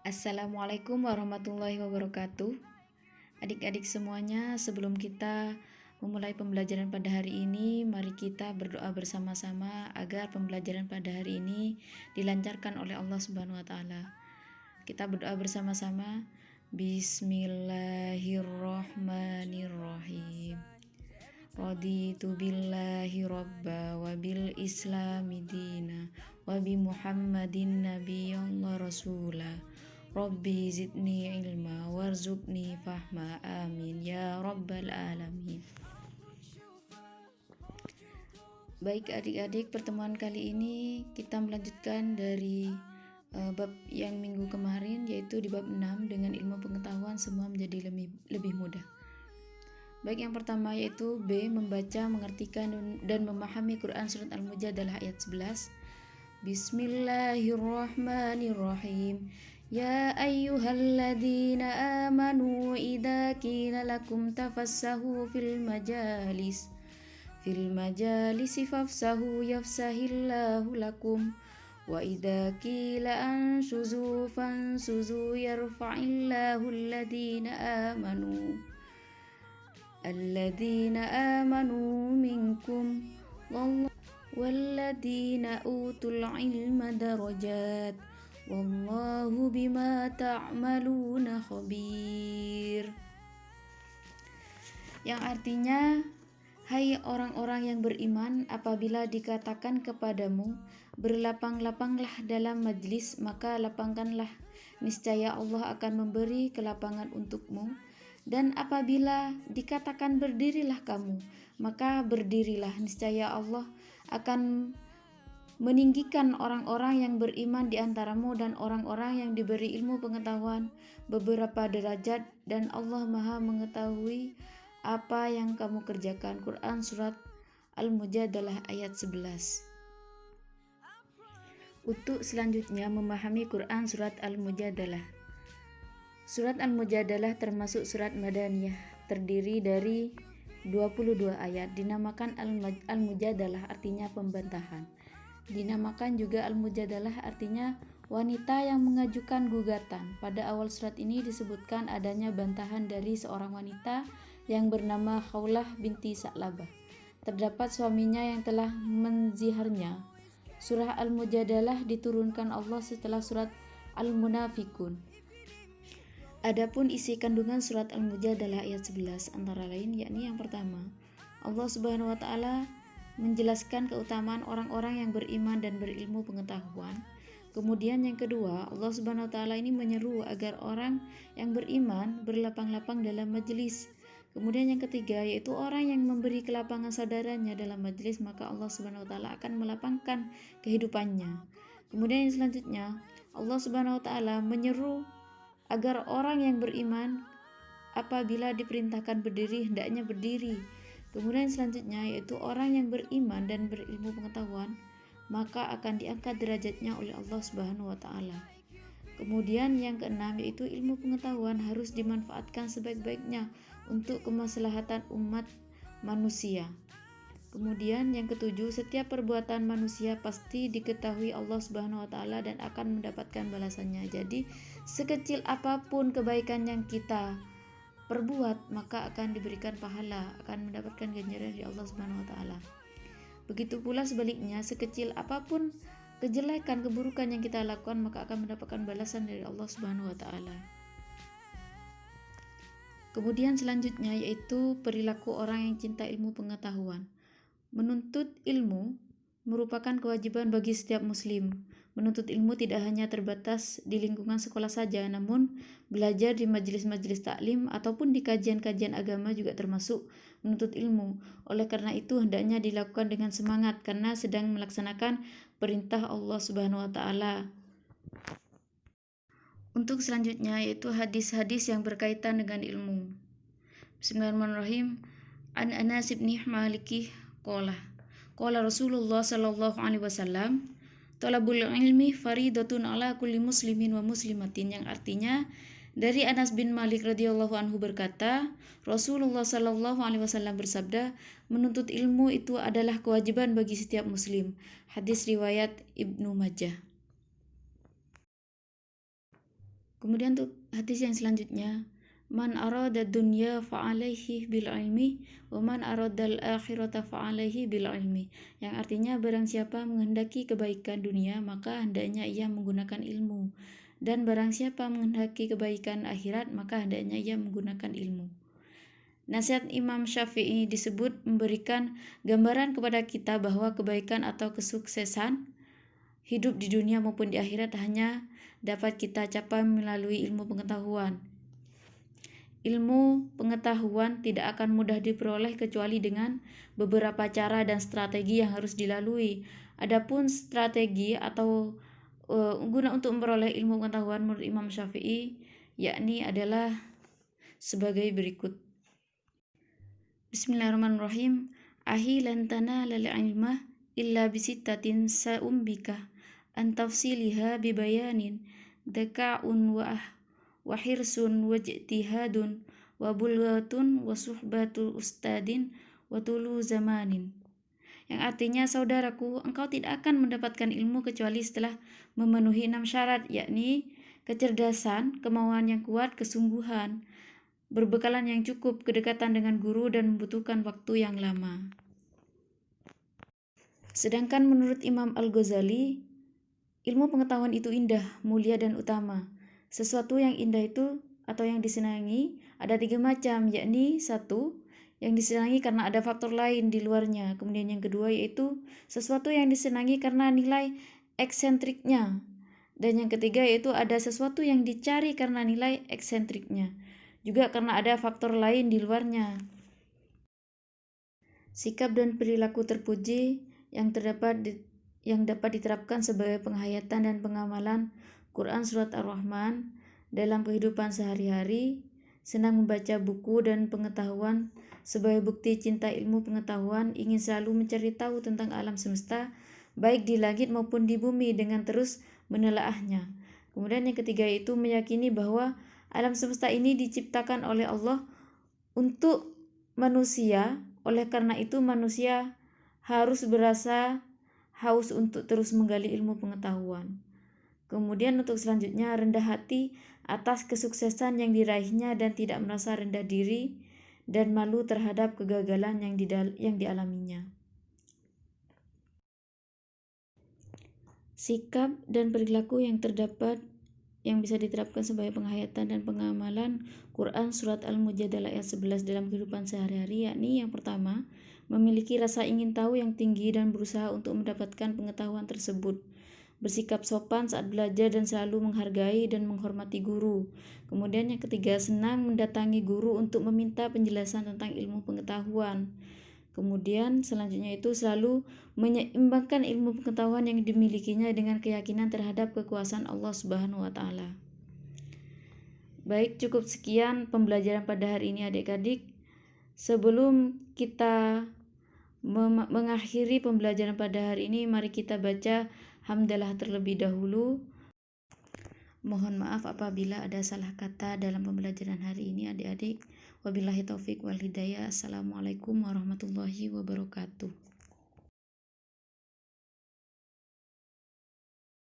Assalamualaikum warahmatullahi wabarakatuh. Adik-adik semuanya, sebelum kita memulai pembelajaran pada hari ini, mari kita berdoa bersama-sama agar pembelajaran pada hari ini dilancarkan oleh Allah Subhanahu wa taala. Kita berdoa bersama-sama. Bismillahirrahmanirrahim. Raditu billahi robba wa bil islami dina wa bi muhammadin nabiyyan wa rasula. Rabbi zidni ilma warzuqni fahma, amin ya rabbal alamin. Baik adik-adik, pertemuan kali ini kita melanjutkan dari bab yang minggu kemarin, yaitu di bab 6 dengan ilmu pengetahuan semua menjadi lebih mudah. Baik, yang pertama yaitu B, membaca, mengartikan dan memahami Quran surat Al-Mujadalah ayat 11. Bismillahirrahmanirrahim. Ya ayyuhalladzina amanu idza qila lakum tafassahu fil majalisi fafsahu yafsahillahu lakum wa idza qila ansuzu fansuzu yarfa'illahu alladzina amanu minkum walladzina utul ilma darajat wallahu bima ta'maluna khabir. Yang artinya, hai orang-orang yang beriman, apabila dikatakan kepadamu berlapang-lapanglah dalam majlis, maka lapangkanlah, niscaya Allah akan memberi kelapangan untukmu. Dan apabila dikatakan berdirilah kamu, maka berdirilah, niscaya Allah akan meninggikan orang-orang yang beriman di antaramu dan orang-orang yang diberi ilmu pengetahuan beberapa derajat, dan Allah Maha mengetahui apa yang kamu kerjakan. Quran surat Al-Mujadalah ayat 11. Untuk selanjutnya memahami Quran surat Al-Mujadalah. Surat Al-Mujadalah termasuk surat Madaniyah, terdiri dari 22 ayat. Dinamakan Al-Mujadalah artinya pembantahan. Dinamakan juga Al-Mujadalah artinya wanita yang mengajukan gugatan. Pada awal surat ini disebutkan adanya bantahan dari seorang wanita yang bernama Khawlah binti Sa'labah terdapat suaminya yang telah menziharnya. Surah Al-Mujadalah diturunkan Allah setelah surat Al-Munafikun. Adapun isi kandungan surat Al-Mujadalah ayat 11 antara lain yakni yang pertama, Allah Subhanahu wa taala menjelaskan keutamaan orang-orang yang beriman dan berilmu pengetahuan. Kemudian yang kedua, Allah Subhanahu wa taala ini menyeru agar orang yang beriman berlapang-lapang dalam majelis. Kemudian yang ketiga, yaitu orang yang memberi kelapangan saudaranya dalam majelis, maka Allah Subhanahu wa taala akan melapangkan kehidupannya. Kemudian yang selanjutnya, Allah Subhanahu wa taala menyeru agar orang yang beriman apabila diperintahkan berdiri hendaknya berdiri. Kemudian selanjutnya yaitu orang yang beriman dan berilmu pengetahuan maka akan diangkat derajatnya oleh Allah Subhanahu wa taala. Kemudian yang keenam yaitu ilmu pengetahuan harus dimanfaatkan sebaik-baiknya untuk kemaslahatan umat manusia. Kemudian yang ketujuh, setiap perbuatan manusia pasti diketahui Allah Subhanahu wa taala dan akan mendapatkan balasannya. Jadi sekecil apapun kebaikan yang kita perbuat maka akan diberikan pahala, akan mendapatkan ganjaran dari Allah Subhanahu wa taala. Begitu pula sebaliknya, sekecil apapun kejelekan, keburukan yang kita lakukan maka akan mendapatkan balasan dari Allah Subhanahu wa taala. Kemudian selanjutnya yaitu perilaku orang yang cinta ilmu pengetahuan. Menuntut ilmu merupakan kewajiban bagi setiap muslim. Menuntut ilmu tidak hanya terbatas di lingkungan sekolah saja, namun belajar di majelis-majelis taklim ataupun di kajian-kajian agama juga termasuk menuntut ilmu. Oleh karena itu hendaknya dilakukan dengan semangat karena sedang melaksanakan perintah Allah Subhanahu wa taala. Untuk selanjutnya yaitu hadis-hadis yang berkaitan dengan ilmu. Bismillahirrahmanirrahim. An Anas bin Malik qala Rasulullah sallallahu alaihi wasallam, talabul ilmi faridatun ala kulli muslimin wa muslimatin, yang artinya dari Anas bin Malik radhiyallahu anhu berkata, Rasulullah sallallahu alaihi wasallam bersabda, menuntut ilmu itu adalah kewajiban bagi setiap muslim. Hadis riwayat Ibnu Majah. Kemudian untuk hadis yang selanjutnya, man arada dunya fa'alaihi bil ilmi wa man aradal akhirata fa'alaihi bil ilmi, yang artinya barang siapa menghendaki kebaikan dunia maka hendaknya ia menggunakan ilmu, dan barang siapa menghendaki kebaikan akhirat maka hendaknya ia menggunakan ilmu. Nasihat Imam Syafi'i disebut memberikan gambaran kepada kita bahwa kebaikan atau kesuksesan hidup di dunia maupun di akhirat hanya dapat kita capai melalui ilmu pengetahuan. Ilmu pengetahuan tidak akan mudah diperoleh kecuali dengan beberapa cara dan strategi yang harus dilalui. Adapun strategi atau guna untuk memperoleh ilmu pengetahuan menurut Imam Syafi'i yakni adalah sebagai berikut. Bismillahirrahmanirrahim. Ahi lan tanalal ilma illa bisittatin sa'umbika an tafsiliha bibayanin daka'un wa hirsun wa ijtihadun wa bulwatun wa suhbatu ustadin wa tulu zamanin. Yang artinya, saudaraku, engkau tidak akan mendapatkan ilmu kecuali setelah memenuhi 6 syarat, yakni kecerdasan, kemauan yang kuat, kesungguhan, berbekalan yang cukup, kedekatan dengan guru, dan membutuhkan waktu yang lama. Sedangkan menurut Imam Al-Ghazali, ilmu pengetahuan itu indah, mulia, dan utama. Sesuatu yang indah itu atau yang disenangi ada 3 macam, yakni 1, yang disenangi karena ada faktor lain di luarnya. Kemudian yang kedua yaitu sesuatu yang disenangi karena nilai eksentriknya. Dan yang ketiga yaitu ada sesuatu yang dicari karena nilai eksentriknya, juga karena ada faktor lain di luarnya. Sikap dan perilaku terpuji yang dapat diterapkan sebagai penghayatan dan pengamalan Quran Surat Ar-Rahman dalam kehidupan sehari-hari, senang membaca buku dan pengetahuan sebagai bukti cinta ilmu pengetahuan, ingin selalu mencari tahu tentang alam semesta, baik di langit maupun di bumi, dengan terus menelaahnya. Kemudian yang ketiga itu meyakini bahwa alam semesta ini diciptakan oleh Allah untuk manusia, oleh karena itu manusia harus berasa haus untuk terus menggali ilmu pengetahuan. Kemudian untuk selanjutnya, rendah hati atas kesuksesan yang diraihnya dan tidak merasa rendah diri dan malu terhadap kegagalan yang dialaminya. Sikap dan perilaku yang bisa diterapkan sebagai penghayatan dan pengamalan Quran Surat Al-Mujadalah ayat 11 dalam kehidupan sehari-hari, yakni yang pertama, memiliki rasa ingin tahu yang tinggi dan berusaha untuk mendapatkan pengetahuan tersebut. Bersikap sopan saat belajar dan selalu menghargai dan menghormati guru. Kemudian yang ketiga, senang mendatangi guru untuk meminta penjelasan tentang ilmu pengetahuan. Kemudian selanjutnya itu selalu menyeimbangkan ilmu pengetahuan yang dimilikinya dengan keyakinan terhadap kekuasaan Allah Subhanahu wa Ta'ala. Baik, cukup sekian pembelajaran pada hari ini adik-adik. Sebelum kita mengakhiri pembelajaran pada hari ini, mari kita baca hamdalah terlebih dahulu. Mohon maaf apabila ada salah kata dalam pembelajaran hari ini adik-adik. Wabillahi taufik wal hidayah. Assalamualaikum warahmatullahi wabarakatuh.